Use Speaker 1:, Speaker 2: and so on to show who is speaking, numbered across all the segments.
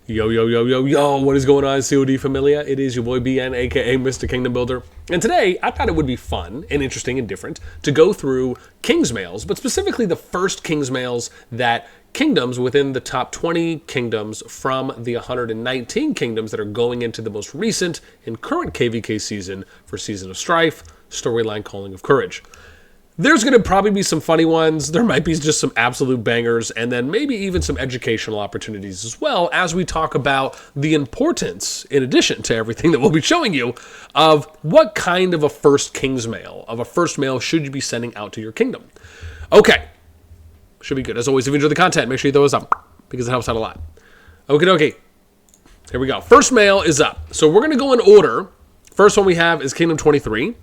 Speaker 1: Yo, yo, yo, yo, yo, what is going on, CoD Familia? It is your boy BN, aka Mr. Kingdom Builder. And today, I thought it would be fun and interesting and different to go through King's Mails, but specifically the first King's Mails that kingdoms within the top 20 kingdoms from the 119 kingdoms that are going into the most recent and current KVK season for Season of Strife, Storyline Calling of Courage. There's going to probably be some funny ones. There might be just some absolute bangers, and then maybe even some educational opportunities as well as we talk about the importance, in addition to everything that we'll be showing you, of what kind of a first King's Mail, should you be sending out to your kingdom. Okay. Should be good. As always, if you enjoy the content, make sure you throw us up because it helps out a lot. Okay. Here we go. First mail is up. So we're going to go in order. First one we have is Kingdom 23.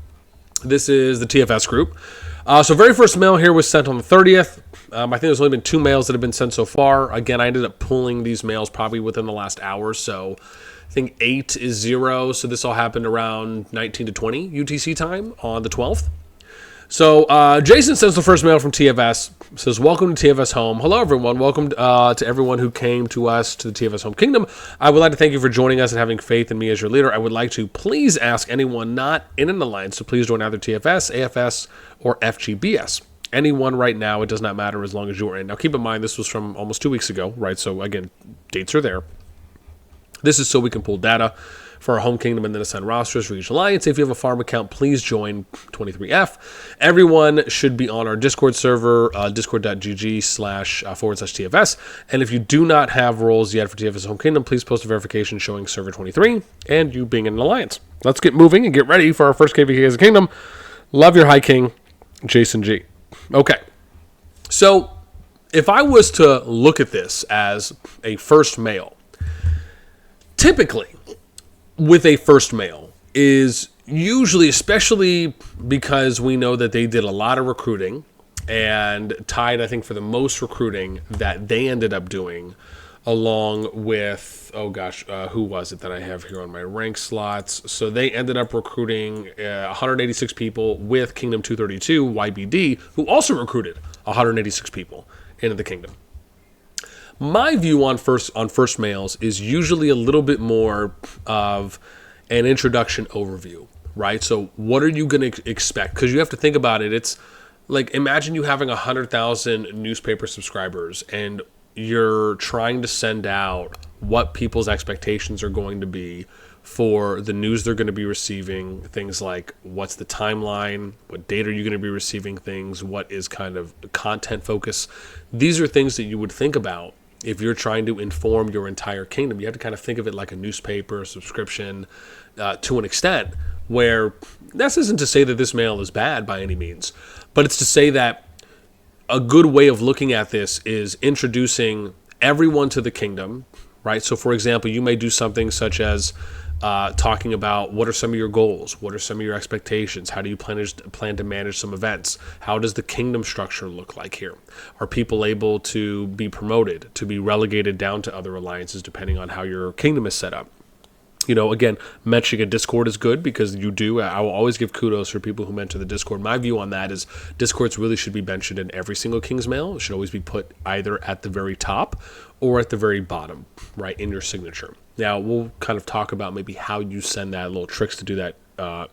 Speaker 1: This is the TFS group. So very first mail here was sent on the 30th. I think there's only been 2 mails that have been sent so far. Again, I ended up pulling these mails probably within the last hour. So I think 8 is 0. So this all happened around 19 to 20 UTC time on the 12th. So Jason sends the first mail from TFS. Says, welcome to TFS Home. Hello, everyone. Welcome to everyone who came to us to the TFS Home Kingdom. I would like to thank you for joining us and having faith in me as your leader. I would like to please ask anyone not in an alliance to please join either TFS, AFS, or FGBS. Anyone right now, it does not matter as long as you're in. Now, keep in mind, this was from almost 2 weeks ago, right? So, again, dates are there. This is so we can pull data for our home kingdom and then assign rosters for each alliance. If you have a farm account, please join 23F. Everyone should be on our Discord server, discord.gg//TFS. And if you do not have roles yet for TFS Home Kingdom, please post a verification showing server 23 and you being in an alliance. Let's get moving and get ready for our first KVK as a kingdom. Love your High King, Jason G. Okay. So if I was to look at this as a first mail, typically, with a first mail is usually, especially because we know that they did a lot of recruiting and tied, I think, for the most recruiting that they ended up doing along with, who was it that I have here on my rank slots? So they ended up recruiting 186 people with Kingdom 232, YBD, who also recruited 186 people into the kingdom. My view on first mails is usually a little bit more of an introduction overview, right? So what are you going to expect? Because you have to think about it. It's like, imagine you having 100,000 newspaper subscribers and you're trying to send out what people's expectations are going to be for the news they're going to be receiving, things like what's the timeline, what date are you going to be receiving things, what is kind of content focus. These are things that you would think about if you're trying to inform your entire kingdom. You have to kind of think of it like a newspaper subscription to an extent, where this isn't to say that this mail is bad by any means, but it's to say that a good way of looking at this is introducing everyone to the kingdom, right? So for example, you may do something such as talking about what are some of your goals, what are some of your expectations, how do you plan to manage some events, how does the kingdom structure look like here, are people able to be promoted, to be relegated down to other alliances depending on how your kingdom is set up. You know, again, mentioning a Discord is good because I will always give kudos for people who mention the Discord. My view on that is Discords really should be mentioned in every single King's Mail. It should always be put either at the very top or at the very bottom, right, in your signature. Now, we'll kind of talk about maybe how you send that, little tricks to do that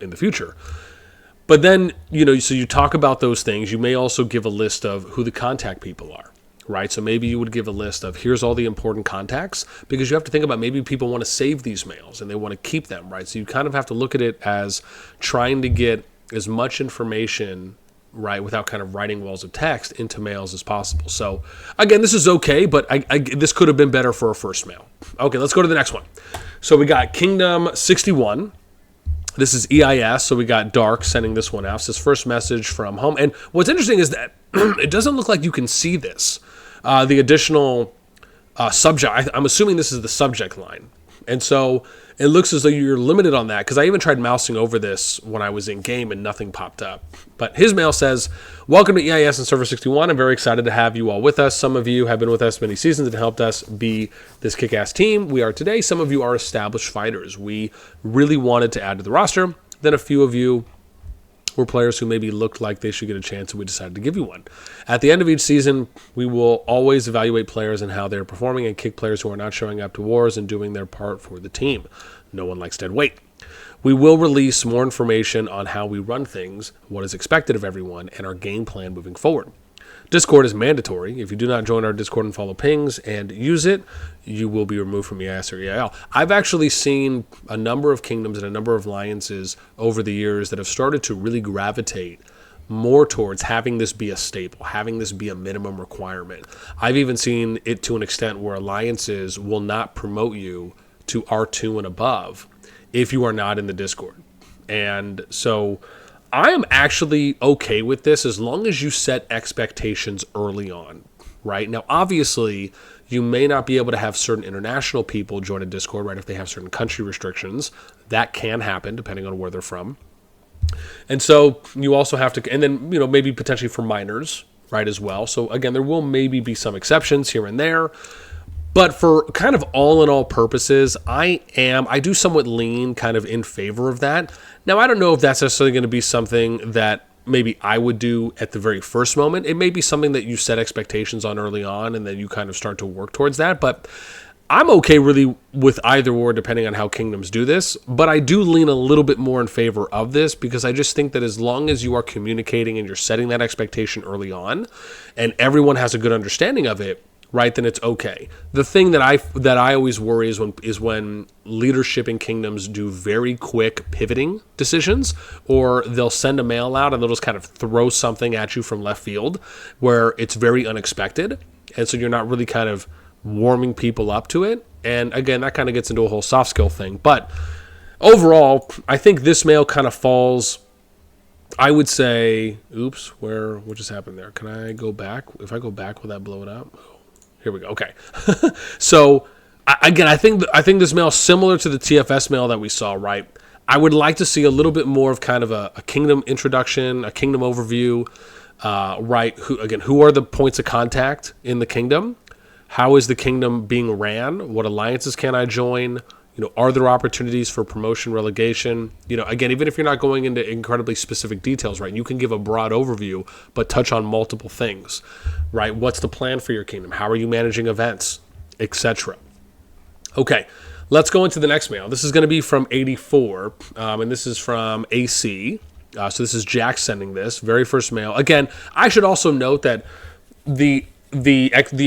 Speaker 1: in the future. But then, so you talk about those things. You may also give a list of who the contact people are, right? So maybe you would give a list of here's all the important contacts, because you have to think about maybe people want to save these mails and they want to keep them, right? So you kind of have to look at it as trying to get as much information, right, without kind of writing walls of text into mails as possible. So again, this is okay, but this could have been better for a first mail. Okay, let's go to the next one. So we got Kingdom 61. This is EIS, so we got Dark sending this one out. It's his first message from home. And what's interesting is that it doesn't look like you can see this. The additional subject, I'm assuming this is the subject line. And so it looks as though you're limited on that, because I even tried mousing over this when I was in game and nothing popped up. But his mail says, welcome to EIS and Server 61. I'm very excited to have you all with us. Some of you have been with us many seasons and helped us be this kick-ass team we are today. Some of you are established fighters. We really wanted to add to the roster. Then a few of you were players who maybe looked like they should get a chance and we decided to give you one. At the end of each season, we will always evaluate players and how they're performing and kick players who are not showing up to wars and doing their part for the team. No one likes dead weight. We will release more information on how we run things, what is expected of everyone, and our game plan moving forward. Discord is mandatory. If you do not join our Discord and follow pings and use it, you will be removed from EIS or EIL. I've actually seen a number of kingdoms and a number of alliances over the years that have started to really gravitate more towards having this be a staple, having this be a minimum requirement. I've even seen it to an extent where alliances will not promote you to R2 and above if you are not in the Discord. And so I am actually okay with this as long as you set expectations early on, right? Now, obviously, you may not be able to have certain international people join a Discord, right? If they have certain country restrictions, that can happen depending on where they're from. And so you also have to, and then, maybe potentially for minors, right, as well. So again, there will maybe be some exceptions here and there. But for kind of all-in-all purposes, I do somewhat lean kind of in favor of that. Now, I don't know if that's necessarily going to be something that maybe I would do at the very first moment. It may be something that you set expectations on early on and then you kind of start to work towards that. But I'm okay really with either or depending on how kingdoms do this. But I do lean a little bit more in favor of this because I just think that as long as you are communicating and you're setting that expectation early on and everyone has a good understanding of it, right, then it's okay. The thing that I always worry is when leadership in kingdoms do very quick pivoting decisions, or they'll send a mail out and they'll just kind of throw something at you from left field where it's very unexpected, and so you're not really kind of warming people up to it. And again, that kind of gets into a whole soft skill thing. But overall, I think this mail kind of falls, I would say, oops, what just happened there? Can I go back? If I go back, will that blow it up? Here we go. Okay. So again, I think this mail is similar to the TFS mail that we saw, right? I would like to see a little bit more of kind of a kingdom introduction, a kingdom overview, right? Who are the points of contact in the kingdom? How is the kingdom being ran? What alliances can I join? Are there opportunities for promotion, relegation? Again, even if you're not going into incredibly specific details, right, you can give a broad overview, but touch on multiple things, right? What's the plan for your kingdom? How are you managing events, etc.? Okay, let's go into the next mail. This is going to be from 84, and this is from AC. So this is Jack sending this, very first mail. Again, I should also note that the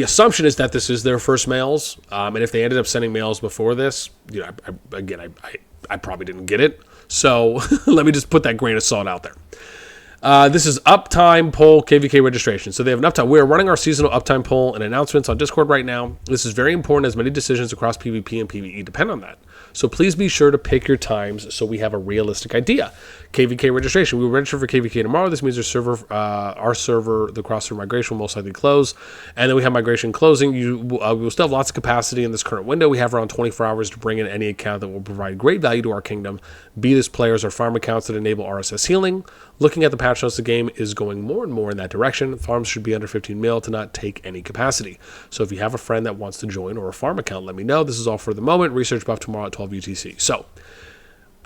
Speaker 1: assumption is that this is their first mails, and if they ended up sending mails before this, I probably didn't get it. So let me just put that grain of salt out there. This is Uptime poll KVK registration. So they have an Uptime. We are running our seasonal Uptime poll and announcements on Discord right now. This is very important as many decisions across PvP and PvE depend on that. So please be sure to pick your times so we have a realistic idea. KVK registration. We will register for KVK tomorrow. This means our server, the cross-server migration will most likely close. And then we have migration closing. We will still have lots of capacity in this current window. We have around 24 hours to bring in any account that will provide great value to our kingdom, be this players or farm accounts that enable RSS healing. Looking at the patch notes, the game is going more and more in that direction. Farms should be under 15 mil to not take any capacity. So if you have a friend that wants to join or a farm account, let me know. This is all for the moment. Research buff tomorrow at 12 UTC. So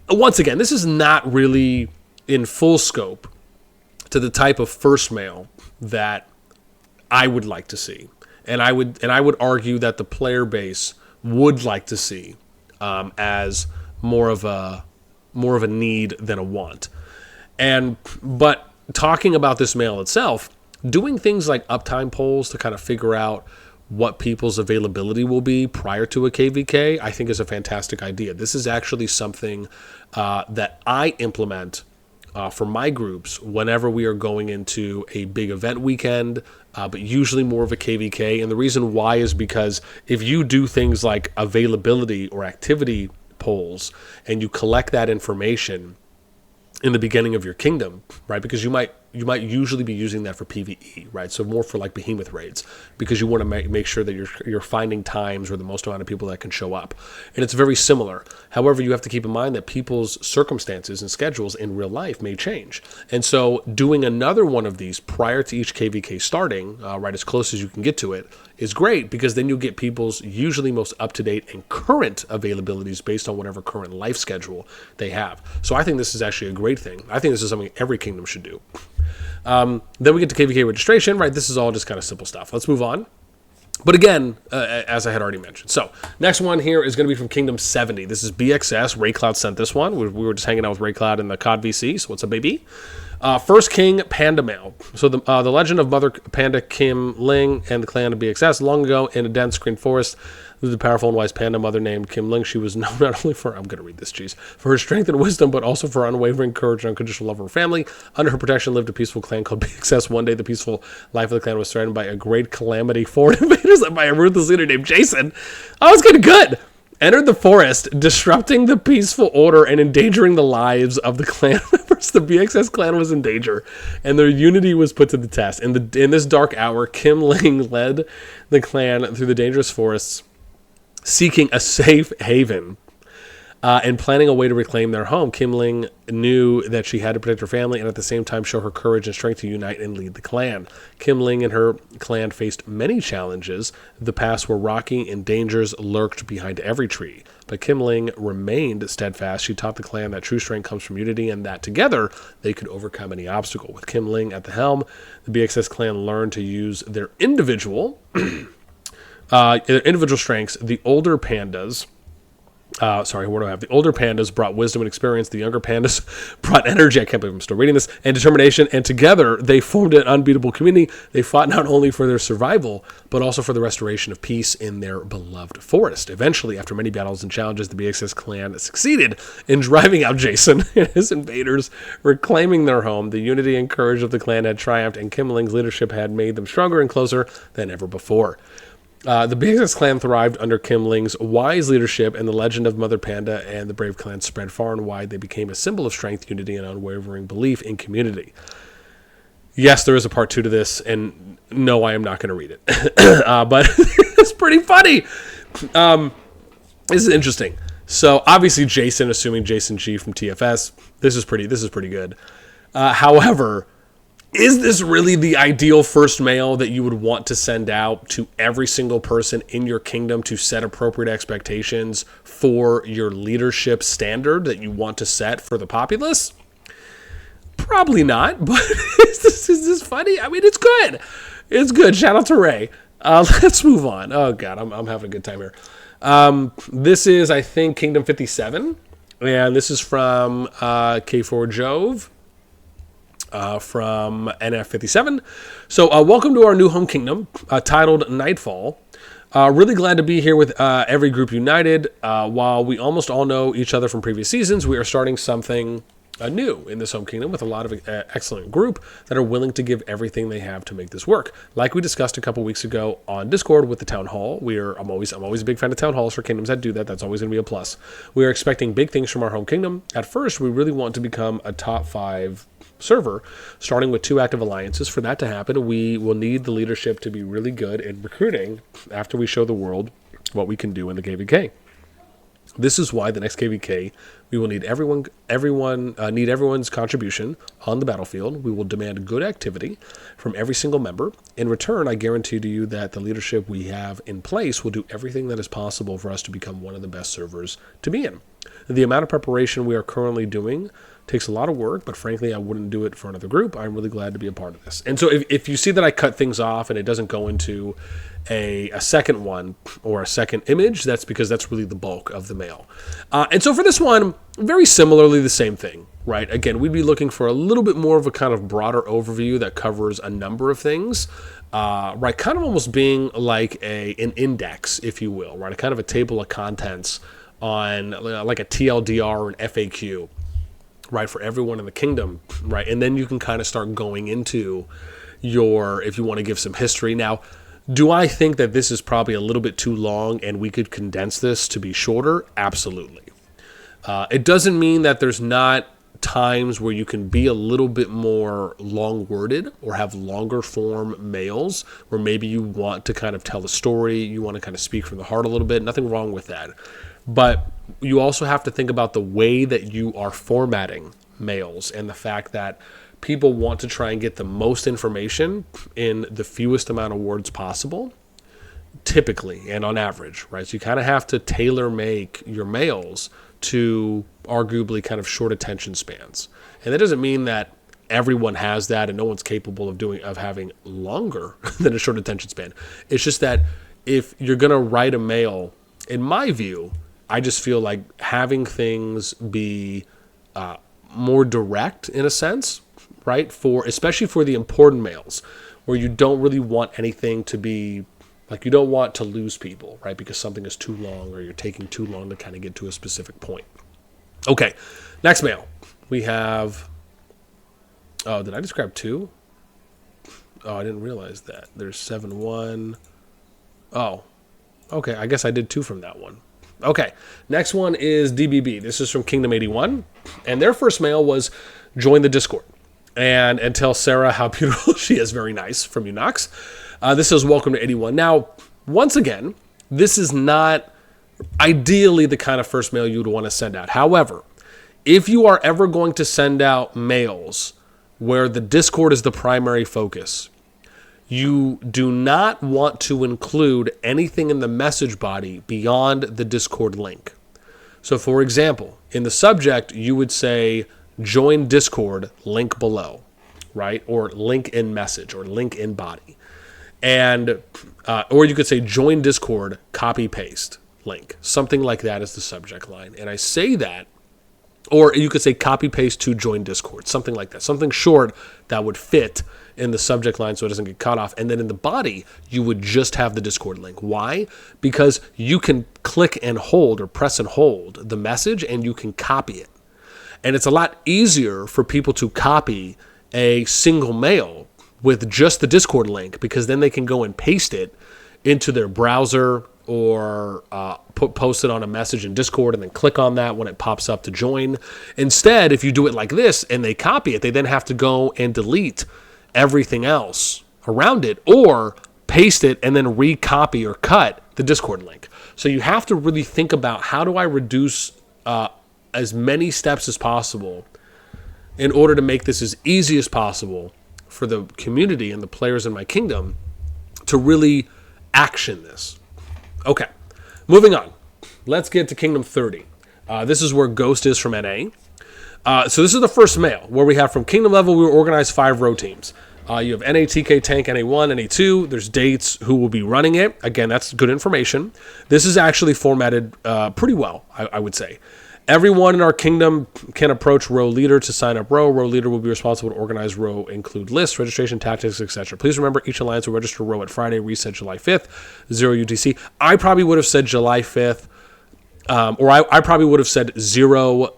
Speaker 1: once again, this is not really in full scope to the type of first mail that I would like to see. And I would argue that the player base would like to see as more of a need than a want. But talking about this mail itself, doing things like uptime polls to kind of figure out what people's availability will be prior to a KVK, I think is a fantastic idea. This is actually something that I implement for my groups whenever we are going into a big event weekend, but usually more of a KVK. And the reason why is because if you do things like availability or activity polls and you collect that information in the beginning of your kingdom, right? Because you might usually be using that for PvE, right? So more for like behemoth raids, because you want to make sure that you're finding times where the most amount of people that can show up. And it's very similar. However, you have to keep in mind that people's circumstances and schedules in real life may change. And so doing another one of these prior to each KVK starting, right, as close as you can get to it, is great, because then you'll get people's usually most up-to-date and current availabilities based on whatever current life schedule they have. So I think this is actually a great thing. I think this is something every kingdom should do. Then we get to KVK registration, right? This is all just kind of simple stuff. Let's move on. But again, as I had already mentioned. So next one here is going to be from Kingdom 70. This is BXS. Raycloud sent this one. We were just hanging out with Raycloud in the CoD VC. So what's up, baby? First King Panda Male. So the legend of Mother Panda Kim Ling and the clan of BXS. Long ago in a dense green forest lived a powerful and wise panda mother named Kim Ling. She was known not only for, I'm going to read this, geez, for her strength and wisdom, but also for unwavering courage and unconditional love of her family. Under her protection lived a peaceful clan called BXS. One day the peaceful life of the clan was threatened by a great calamity. Foreign invaders led by a ruthless leader named Jason. Oh, it's getting good. Entered the forest, disrupting the peaceful order and endangering the lives of the clan members. The BXS clan was in danger, and their unity was put to the test. In this dark hour, Kim Ling led the clan through the dangerous forests, seeking a safe haven and planning a way to reclaim their home. Kim Ling knew that she had to protect her family and at the same time show her courage and strength to unite and lead the clan. Kim Ling and her clan faced many challenges. The paths were rocky and dangers lurked behind every tree. But Kim Ling remained steadfast. She taught the clan that true strength comes from unity and that together they could overcome any obstacle. With Kim Ling at the helm, the BXS clan learned to use their individual strengths. The older pandas The older pandas brought wisdom and experience. The younger pandas brought energy. I can't believe I'm still reading this. And determination. And together, they formed an unbeatable community. They fought not only for their survival, but also for the restoration of peace in their beloved forest. Eventually, after many battles and challenges, the BXS clan succeeded in driving out Jason and his invaders, reclaiming their home. The unity and courage of the clan had triumphed, and Kim Ling's leadership had made them stronger and closer than ever before. The BXS clan thrived under Kim Ling's wise leadership, and the legend of Mother Panda and the brave clan spread far and wide. They became a symbol of strength, unity, and unwavering belief in community. Yes, there is a part 2 to this, and no, I am not going to read it. But it's pretty funny. This is interesting. So obviously Jason, assuming Jason G from TFS, this is pretty good. However, is this really the ideal first mail that you would want to send out to every single person in your kingdom to set appropriate expectations for your leadership standard that you want to set for the populace? Probably not, but is this funny? I mean, it's good. It's good. Shout out to Ray. Let's move on. Oh, God, I'm having a good time here. This is, I think, Kingdom 57, and this is from K4 Jove. From NF57. So welcome to our new home kingdom, titled Nightfall. Really glad to be here with every group united. While we almost all know each other from previous seasons, we are starting something new in this home kingdom with a lot of excellent group that are willing to give everything they have to make this work. Like we discussed a couple weeks ago on Discord with the Town Hall, I'm always a big fan of Town Halls for kingdoms that do that. That's always going to be a plus. We are expecting big things from our home kingdom. At first, we really want to become a top 5 server, starting with 2 active alliances. For that to happen, we will need the leadership to be really good in recruiting after we show the world what we can do in the KVK. This is why the next KVK, we will need everyone's contribution on the battlefield. We will demand good activity from every single member. In return, I guarantee to you that the leadership we have in place will do everything that is possible for us to become one of the best servers to be in. The amount of preparation we are currently doing takes a lot of work, but frankly, I wouldn't do it for another group. I'm really glad to be a part of this. And so if you see that I cut things off and it doesn't go into a second one or a second image, that's because that's really the bulk of the mail. And so for this one, very similarly the same thing, right? Again, we'd be looking for a little bit more of a kind of broader overview that covers a number of things, right? Kind of almost being like an index, if you will, right? A kind of a table of contents on like a TLDR or an FAQ, right, for everyone in the kingdom, right? And then you can kind of start going into if you want to give some history. Now, do I think that this is probably a little bit too long and we could condense this to be shorter? Absolutely. It doesn't mean that there's not times where you can be a little bit more long-worded or have longer form mails where maybe you want to kind of tell a story, you want to kind of speak from the heart a little bit. Nothing wrong with that. But you also have to think about the way that you are formatting mails and the fact that people want to try and get the most information in the fewest amount of words possible, typically and on average, right? So you kind of have to tailor make your mails to arguably kind of short attention spans. And that doesn't mean that everyone has that and no one's capable of having longer than a short attention span. It's just that if you're going to write a mail, in my view, I just feel like having things be more direct in a sense, right? Especially for the important mails where you don't really want anything to be like, you don't want to lose people, right? Because something is too long or you're taking too long to kind of get to a specific point. Okay, next mail. We have, oh, did I just grab 2? Oh, I didn't realize that. There's 7-1. Oh, okay, I guess I did 2 from that one. Okay, next one is DBB. This is from Kingdom 81. And their first mail was join the Discord. And tell Sarah how beautiful she is. Very nice from you, Knox. This says, welcome to 81. Now, once again, this is not ideally the kind of first mail you would want to send out. However, if you are ever going to send out mails where the Discord is the primary focus, you do not want to include anything in the message body beyond the Discord link. So, for example, in the subject, you would say, join Discord, link below, right? Or link in message or link in body. And, or you could say join Discord, copy paste link, something like that is the subject line. And I say that, or you could say copy paste to join Discord, something like that, something short that would fit in the subject line so it doesn't get cut off. And then in the body, you would just have the Discord link. Why? Because you can click and hold or press and hold the message and you can copy it. And it's a lot easier for people to copy a single mail with just the Discord link, because then they can go and paste it into their browser or post it on a message in Discord and then click on that when it pops up to join. Instead, if you do it like this and they copy it, they then have to go and delete everything else around it or paste it and then recopy or cut the Discord link. So you have to really think about, how do I reduce as many steps as possible in order to make this as easy as possible for the community and the players in my kingdom to really action this. Okay, moving on. Let's get to Kingdom 30. This is where Ghost is from NA. So this is the first mail where we have from Kingdom level, we will organize 5 row teams. You have NA, TK, Tank, NA1, NA2. There's dates, who will be running it. Again, that's good information. This is actually formatted pretty well, I would say. Everyone in our kingdom can approach row leader to sign up row. Row leader will be responsible to organize row, include lists, registration, tactics, etc. Please remember, each alliance will register row at Friday, reset July 5th, 0 UTC. I probably would have said July 5th, or I probably would have said 0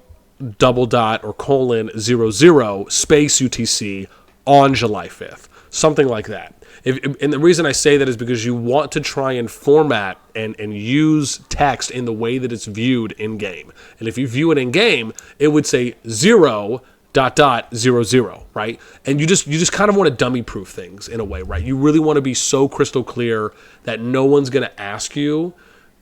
Speaker 1: double dot or colon 00 space UTC on July 5th. Something like that. And the reason I say that is because you want to try and format and use text in the way that it's viewed in-game. And if you view it in-game, it would say 0 dot dot 00, right? And you just kind of want to dummy-proof things in a way, right? You really want to be so crystal clear that no one's going to ask you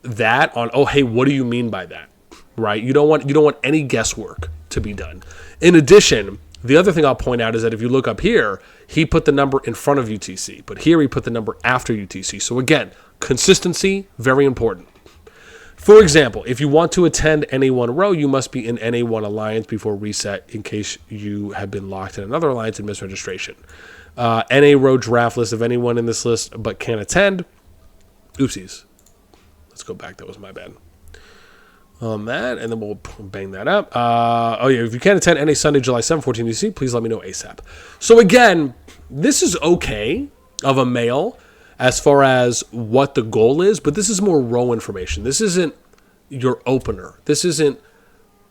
Speaker 1: that on, oh, hey, what do you mean by that, right? You don't want any guesswork to be done. In addition, the other thing I'll point out is that if you look up here, he put the number in front of UTC, but here he put the number after UTC. So again, consistency, very important. For example, if you want to attend NA1 row, you must be in NA1 alliance before reset in case you have been locked in another alliance and missed registration. NA row draft list of anyone in this list but can't attend. Oopsies. Let's go back. That was my bad. On that, and then we'll bang that up. Oh yeah, if you can't attend any Sunday, July 7th, 14 UTC, please let me know ASAP. So again, this is okay of a mail as far as what the goal is, but this is more row information. This isn't your opener. This isn't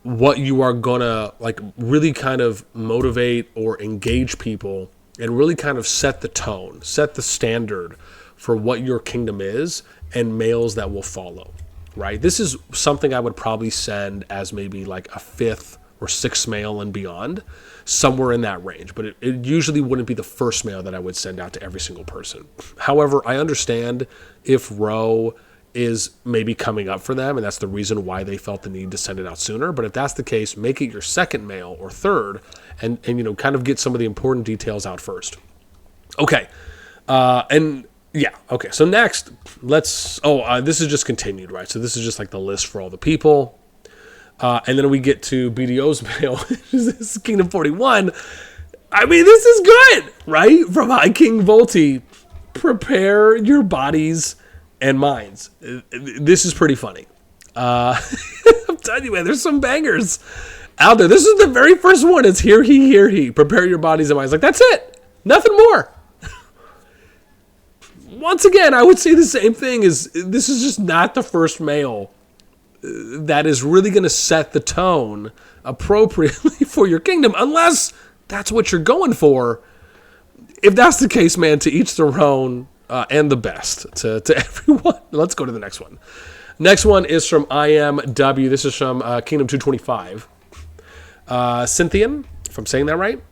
Speaker 1: what you are gonna like really kind of motivate or engage people and really kind of set the tone, set the standard for what your kingdom is and mails that will follow. Right? This is something I would probably send as maybe like a 5th or 6th mail and beyond, somewhere in that range. But it usually wouldn't be the first mail that I would send out to every single person. However, I understand if row is maybe coming up for them, and that's the reason why they felt the need to send it out sooner. But if that's the case, make it your 2nd mail or 3rd, and you know, kind of get some of the important details out first. Okay, okay. So next, let's. This is just continued, right? So this is just like the list for all the people, and then we get to BDO's mail. This is Kingdom 41. I mean, this is good, right? From High King Volti, prepare your bodies and minds. This is pretty funny. I'm telling you, man, there's some bangers out there. This is the very first one. It's hear he. Prepare your bodies and minds. Like, that's it. Nothing more. Once again, I would say the same thing. This is just not the first mail that is really going to set the tone appropriately for your kingdom, unless that's what you're going for. If that's the case, man, to each their own. And the best to everyone. Let's go to the next one. Next one is from IMW. This is from Kingdom 225. Cynthian, if I'm saying that right,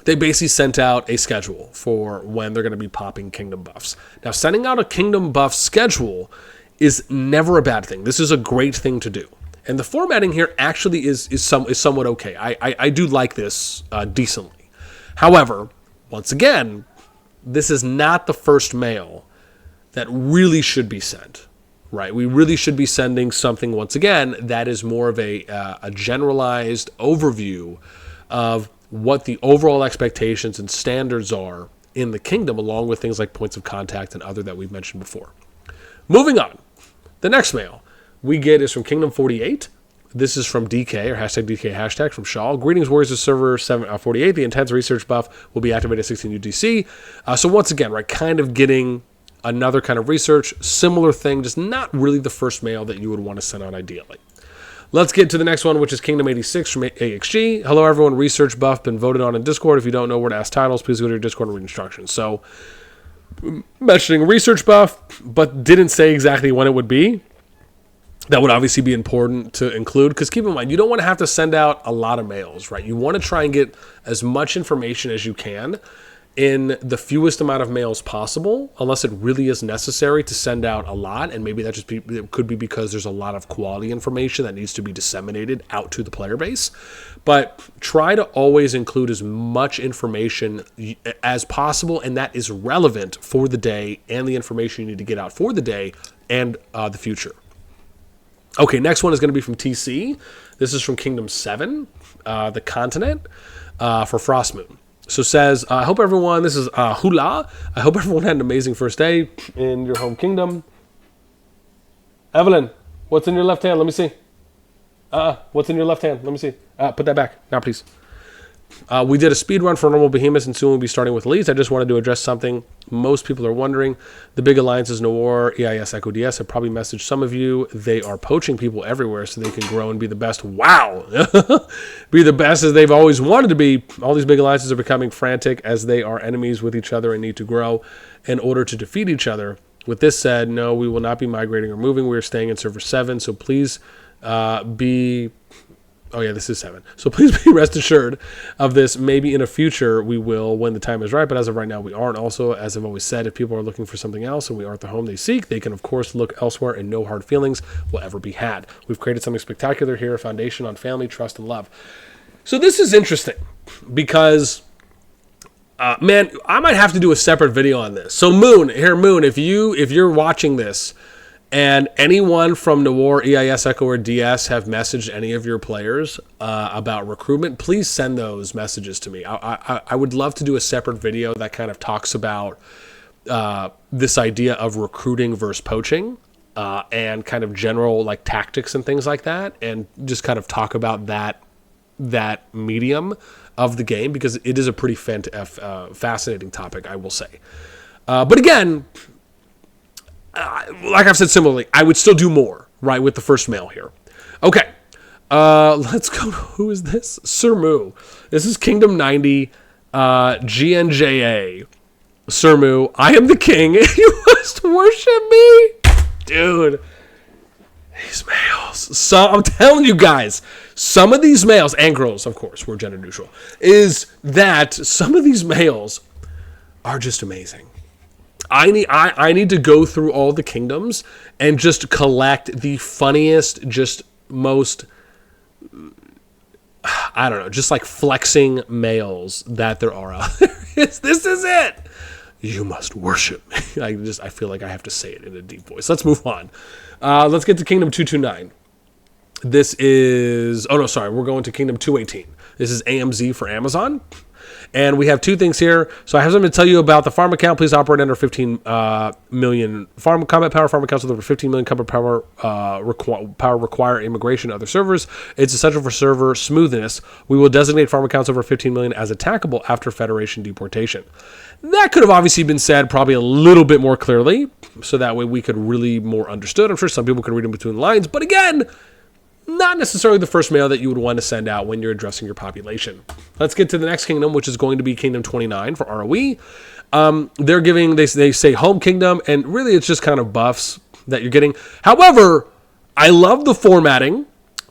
Speaker 1: they basically sent out a schedule for when they're going to be popping kingdom buffs. Now, sending out a kingdom buff schedule is never a bad thing. This is a great thing to do. And the formatting here actually is somewhat okay. I do like this decently. However, once again, this is not the first mail that really should be sent, right? We really should be sending something, once again, that is more of a generalized overview of what the overall expectations and standards are in the kingdom, along with things like points of contact and other that we've mentioned before. Moving on, the next mail we get is from Kingdom 48. This is from DK, or #DK from Shaw. Greetings, Warriors of Server 748. The intense research buff will be activated at 16 UTC. So once again, right, kind of getting another kind of research, similar thing, just not really the first mail that you would want to send out ideally. Let's get to the next one, which is Kingdom 86 from AXG. Hello, everyone. Research buff been voted on in Discord. If you don't know where to ask titles, please go to your Discord and read instructions. So, mentioning research buff, but didn't say exactly when it would be. That would obviously be important to include, because keep in mind, you don't want to have to send out a lot of mails, right? You want to try and get as much information as you can in the fewest amount of mails possible, unless it really is necessary to send out a lot. And maybe that it could be because there's a lot of quality information that needs to be disseminated out to the player base. But try to always include as much information as possible, and that is relevant for the day and the information you need to get out for the day and the future. Okay, next one is going to be from TC. This is from Kingdom 7, the continent, for Frostmoon. So says, I hope everyone, this is Hula, I hope everyone had an amazing first day in your home kingdom. Evelyn, what's in your left hand? Let me see. What's in your left hand? Let me see. Put that back. Now, please. We did a speed run for normal behemoths, and soon we'll be starting with elites. I just wanted to address something most people are wondering. The big alliances, Noor, EIS, Echo DS, have probably messaged some of you. They are poaching people everywhere so they can grow and be the best. Wow! Be the best as they've always wanted to be. All these big alliances are becoming frantic as they are enemies with each other and need to grow in order to defeat each other. With this said, no, we will not be migrating or moving. We are staying in Server 7, so please be... Oh, yeah, this is 7. So please be rest assured of this. Maybe in a future we will when the time is right, but as of right now we aren't. Also, as I've always said, if people are looking for something else and we aren't the home they seek, they can, of course, look elsewhere and no hard feelings will ever be had. We've created something spectacular here, a foundation on family, trust, and love. So this is interesting because, man, I might have to do a separate video on this. So Moon, if you're watching this, and anyone from Noor, EIS, Echo, or DS have messaged any of your players about recruitment, please send those messages to me. I would love to do a separate video that kind of talks about this idea of recruiting versus poaching and kind of general like tactics and things like that, and just kind of talk about that medium of the game, because it is a pretty fascinating topic, I will say. But again... like I've said similarly, I would still do more, right, with the first mail here. Okay, let's go. Who is this? Sir Moo. This is Kingdom 90, GNJA. Sir Moo, I am the king. You must worship me. Dude, these mails. So I'm telling you guys, some of these males, and girls, of course, we're gender neutral, is that some of these males are just amazing. I need to go through all the kingdoms and just collect the funniest, just most, I don't know, just like flexing males that there are out there. This is it. You must worship me. I feel like I have to say it in a deep voice. Let's move on. Let's get to Kingdom 229. This is, oh no, sorry, we're going to Kingdom 218. This is AMZ for Amazon. And we have two things here. So I have something to tell you about the farm account. Please operate under 15 million farm combat power. Farm accounts with over 15 million combat power require immigration to other servers. It's essential for server smoothness. We will designate farm accounts over 15 million as attackable after Federation deportation. That could have obviously been said probably a little bit more clearly, so that way we could really more understood. I'm sure some people could read in between the lines, but again, not necessarily the first mail that you would want to send out when you're addressing your population. Let's get to the next kingdom, which is going to be Kingdom 29 for ROE. They're giving, they say home kingdom, and really it's just kind of buffs that you're getting. However, I love the formatting,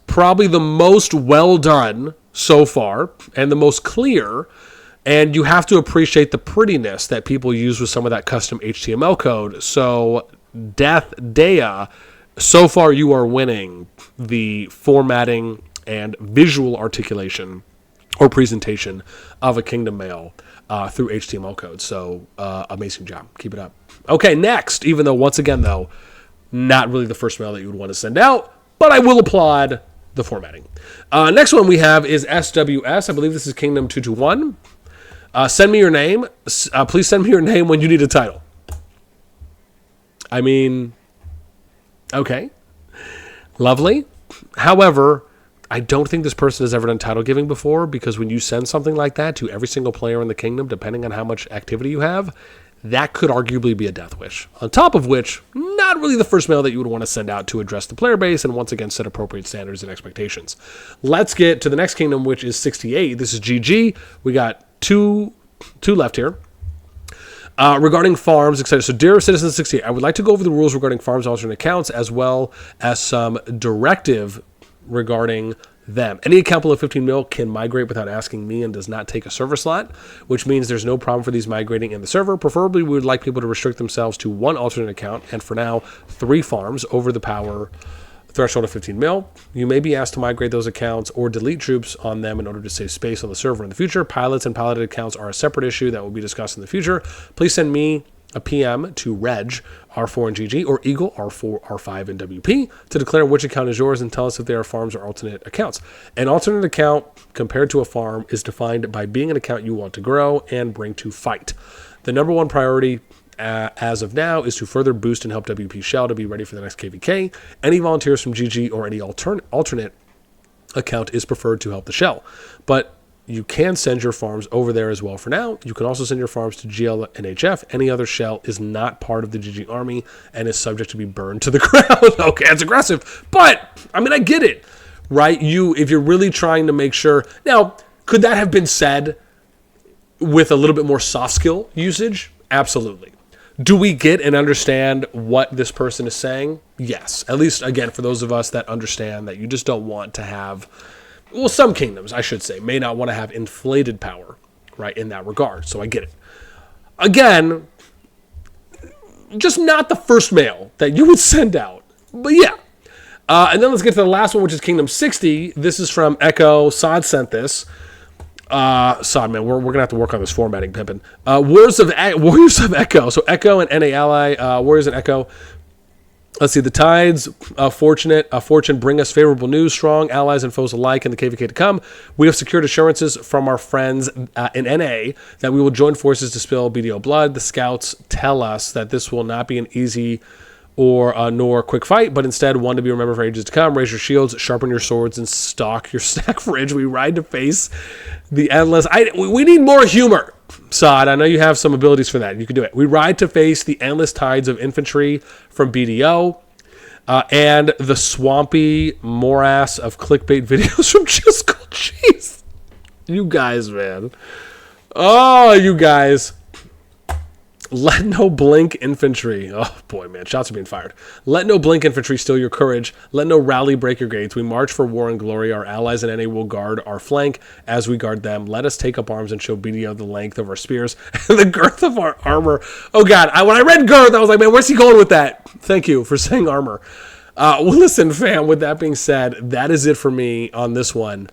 Speaker 1: probably the most well done so far, and the most clear. And you have to appreciate the prettiness that people use with some of that custom HTML code. So, Death Dea, so far you are winning the formatting and visual articulation or presentation of a kingdom mail through HTML code. So, amazing job. Keep it up. Okay, next, even though, once again, though, not really the first mail that you would want to send out, but I will applaud the formatting. Next one we have is SWS. I believe this is Kingdom 221. Send me your name. Please send me your name when you need a title. I mean, okay. Lovely. However, I don't think this person has ever done title giving before, because when you send something like that to every single player in the kingdom, depending on how much activity you have, that could arguably be a death wish. On top of which, not really the first mail that you would want to send out to address the player base and once again set appropriate standards and expectations. Let's get to the next kingdom, which is 68. This is GG. We got two left here. Regarding farms, etc. So, dear Citizen 68, I would like to go over the rules regarding farms, alternate accounts, as well as some directive regarding them. Any account below 15 mil can migrate without asking me and does not take a server slot, which means there's no problem for these migrating in the server. Preferably, we would like people to restrict themselves to one alternate account, and for now, 3 farms over the power threshold of 15 mil. You may be asked to migrate those accounts or delete troops on them in order to save space on the server in the future. Pilots and piloted accounts are a separate issue that will be discussed in the future. Please send me a PM to Reg, R4 and GG, or Eagle, R4, R5, and WP to declare which account is yours and tell us if they are farms or alternate accounts. An alternate account compared to a farm is defined by being an account you want to grow and bring to fight. The number one priority as of now is to further boost and help WP Shell to be ready for the next KVK. Any volunteers from GG or any alternate account is preferred to help the Shell. But you can send your farms over there as well for now. You can also send your farms to GL and HF. Any other Shell is not part of the GG army and is subject to be burned to the ground. Okay, that's aggressive. But, I mean, I get it, right? If you're really trying to make sure. Now, could that have been said with a little bit more soft skill usage? Absolutely. Do we get and understand what this person is saying? Yes. At least, again, for those of us that understand that you just don't want to have, well, some kingdoms, I should say, may not want to have inflated power, right, in that regard. So I get it. Again, just not the first mail that you would send out. But yeah. And then let's get to the last one, which is Kingdom 60. This is from Echo. Sod sent this. Sod, man, we're going to have to work on this formatting, pimpin'. Warriors of Echo. So Echo and NA Ally, Warriors and Echo. Let's see, the tides of fortune bring us favorable news, strong allies and foes alike in the KVK to come. We have secured assurances from our friends in NA that we will join forces to spill BDO blood. The scouts tell us that this will not be an easy or nor quick fight, but instead one to be remembered for ages to come. Raise your shields, sharpen your swords, and stalk your stack ridge. We ride to face the endless. We need more humor, Sod. I know you have some abilities for that. You can do it. We ride to face the endless tides of infantry from BDO and the swampy morass of clickbait videos from Chisco. Jeez. You guys, man. Oh, you guys. Let no blink infantry. Oh boy, man, shots are being fired. Let no blink infantry steal your courage. Let no rally break your gates. We march for war and glory. Our allies in NA will guard our flank as we guard them. Let us take up arms and show BDO the length of our spears and the girth of our armor. Oh God, when I read girth, I was like, man, where's he going with that? Thank you for saying armor. Well, listen, fam, with that being said, that is it for me on this one.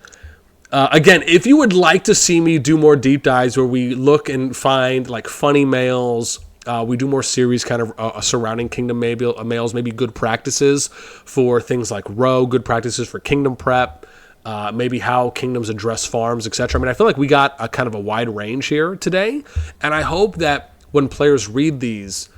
Speaker 1: Again, if you would like to see me do more deep dives where we look and find like funny mails, we do more series kind of surrounding kingdom mails, maybe good practices for things like row, good practices for kingdom prep, maybe how kingdoms address farms, etc. I mean, I feel like we got a kind of a wide range here today, and I hope that when players read these,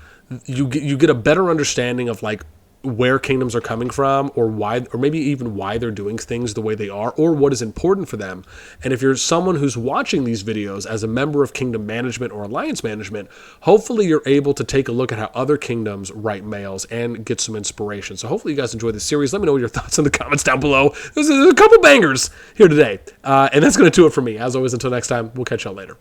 Speaker 1: you get a better understanding of like where kingdoms are coming from, or why, or maybe even why they're doing things the way they are, or what is important for them. And if you're someone who's watching these videos as a member of kingdom management or alliance management, hopefully you're able to take a look at how other kingdoms write mails and get some inspiration. So hopefully you guys enjoy this series. Let me know your thoughts in the comments down below. There's a couple bangers here today. And that's going to do it for me. As always, until next time, we'll catch y'all later.